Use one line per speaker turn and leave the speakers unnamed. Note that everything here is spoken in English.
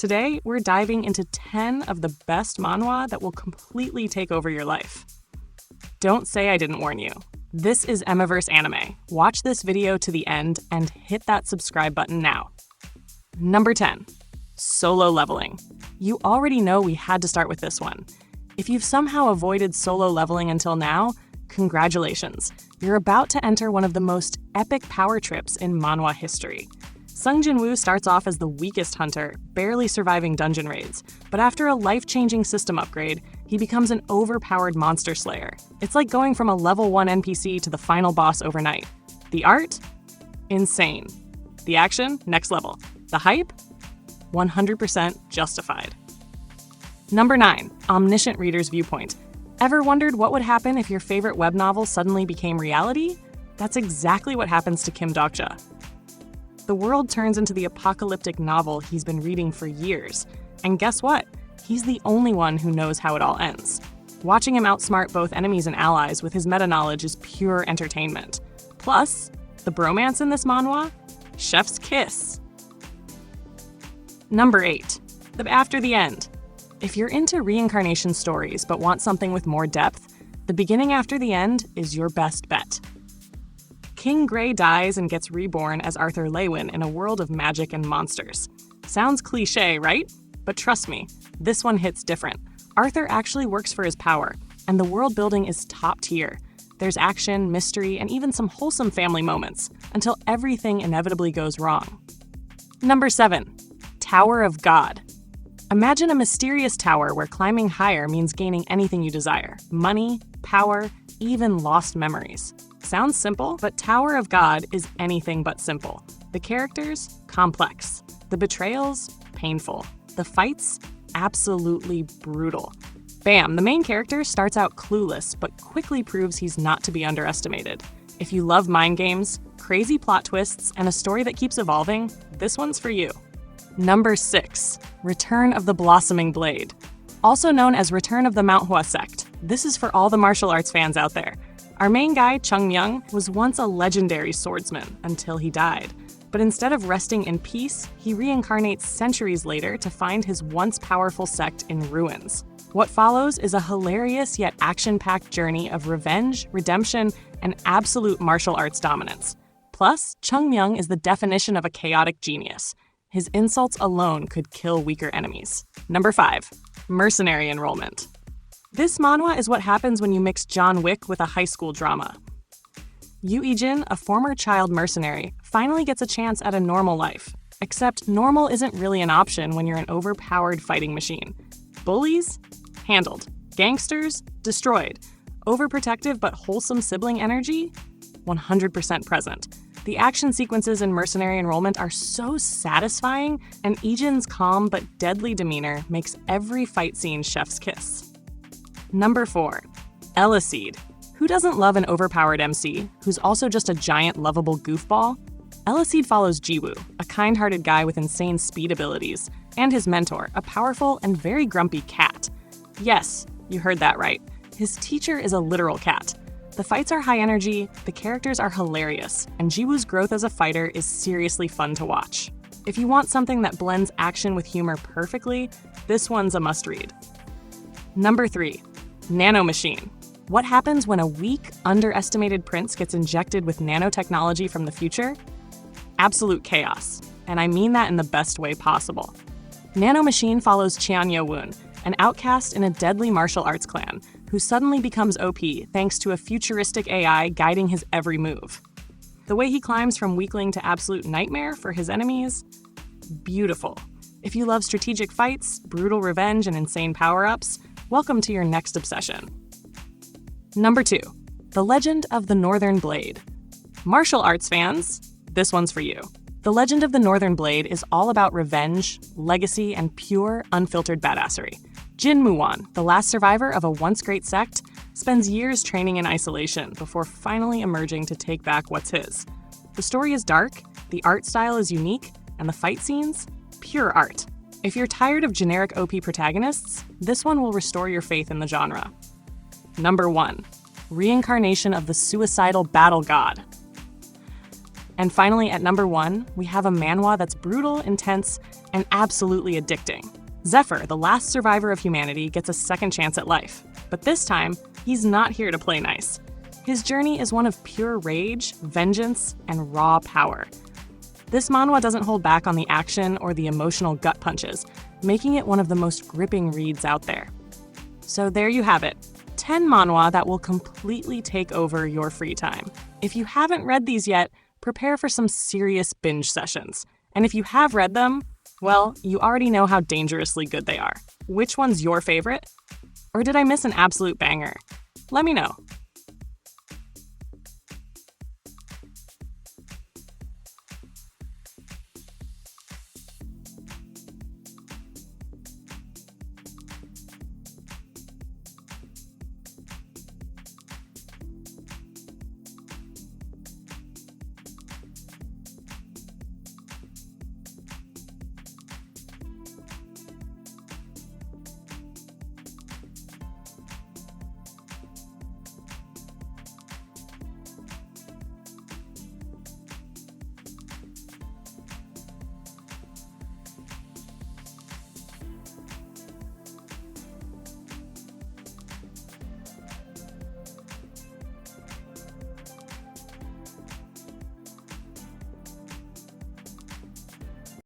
Today, we're diving into 10 of the best manhwa that will completely take over your life. Don't say I didn't warn you. This is Emiverse Anime. Watch this video to the end and hit that subscribe button now. Number 10. Solo leveling. You already know we had to start with this one. If you've somehow avoided solo leveling until now, congratulations. You're about to enter one of the most epic power trips in manhwa history. Sung Jin-woo starts off as the weakest hunter, barely surviving dungeon raids, but after a life-changing system upgrade, he becomes an overpowered monster slayer. It's like going from a level 1 NPC to the final boss overnight. The art? Insane. The action? Next level. The hype? 100% justified. Number 9. Omniscient Reader's Viewpoint. Ever wondered what would happen if your favorite web novel suddenly became reality? That's exactly what happens to Kim Dokja. The world turns into the apocalyptic novel he's been reading for years. And guess what? He's the only one who knows how it all ends. Watching him outsmart both enemies and allies with his meta-knowledge is pure entertainment. Plus, the bromance in this manhwa? Chef's kiss. Number 8. The After the End. If you're into reincarnation stories but want something with more depth, The Beginning After the End is your best bet. King Gray dies and gets reborn as Arthur Lewin in a world of magic and monsters. Sounds cliché, right? But trust me, this one hits different. Arthur actually works for his power, and the world building is top tier. There's action, mystery, and even some wholesome family moments, until everything inevitably goes wrong. Number 7. Tower of God. Imagine a mysterious tower where climbing higher means gaining anything you desire. Money, power, even lost memories. Sounds simple, but Tower of God is anything but simple. The characters? Complex. The betrayals? Painful. The fights? Absolutely brutal. Bam, the main character starts out clueless, but quickly proves he's not to be underestimated. If you love mind games, crazy plot twists, and a story that keeps evolving, this one's for you. Number 6. Return of the Blossoming Blade. Also known as Return of the Manhwa Sect. This is for all the martial arts fans out there. Our main guy, Chung Myung, was once a legendary swordsman until he died. But instead of resting in peace, he reincarnates centuries later to find his once powerful sect in ruins. What follows is a hilarious yet action-packed journey of revenge, redemption, and absolute martial arts dominance. Plus, Chung Myung is the definition of a chaotic genius. His insults alone could kill weaker enemies. Number 5. Mercenary Enrollment. This manhwa is what happens when you mix John Wick with a high school drama. Yoo Ijin, a former child mercenary, finally gets a chance at a normal life. Except normal isn't really an option when you're an overpowered fighting machine. Bullies? Handled. Gangsters? Destroyed. Overprotective but wholesome sibling energy? 100% present. The action sequences in Mercenary Enrollment are so satisfying, and Ijin's calm but deadly demeanor makes every fight scene chef's kiss. Number 4. Eliseed. Who doesn't love an overpowered MC, who's also just a giant lovable goofball? Eliseed follows Jiwoo, a kind-hearted guy with insane speed abilities, and his mentor, a powerful and very grumpy cat. Yes, you heard that right. His teacher is a literal cat. The fights are high energy, the characters are hilarious, and Jiwoo's growth as a fighter is seriously fun to watch. If you want something that blends action with humor perfectly, this one's a must-read. Number 3. Nanomachine. What happens when a weak, underestimated prince gets injected with nanotechnology from the future? Absolute chaos, and I mean that in the best way possible. Nanomachine follows Cheon Yo-woon, an outcast in a deadly martial arts clan, who suddenly becomes OP thanks to a futuristic AI guiding his every move. The way he climbs from weakling to absolute nightmare for his enemies? Beautiful. If you love strategic fights, brutal revenge, and insane power-ups, welcome to your next obsession. Number 2. The Legend of the Northern Blade. Martial arts fans, this one's for you. The Legend of the Northern Blade is all about revenge, legacy, and pure, unfiltered badassery. Jin Muwan, the last survivor of a once great sect, spends years training in isolation before finally emerging to take back what's his. The story is dark, the art style is unique, and the fight scenes? Pure art. If you're tired of generic OP protagonists, this one will restore your faith in the genre. Number 1. Reincarnation of the Suicidal Battle God. And finally, at number 1, we have a manhwa that's brutal, intense, and absolutely addicting. Zephyr, the last survivor of humanity, gets a second chance at life. But this time, he's not here to play nice. His journey is one of pure rage, vengeance, and raw power. This manhwa doesn't hold back on the action or the emotional gut punches, making it one of the most gripping reads out there. So there you have it, 10 manhwa that will completely take over your free time. If you haven't read these yet, prepare for some serious binge sessions. And if you have read them, well, you already know how dangerously good they are. Which one's your favorite? Or did I miss an absolute banger? Let me know.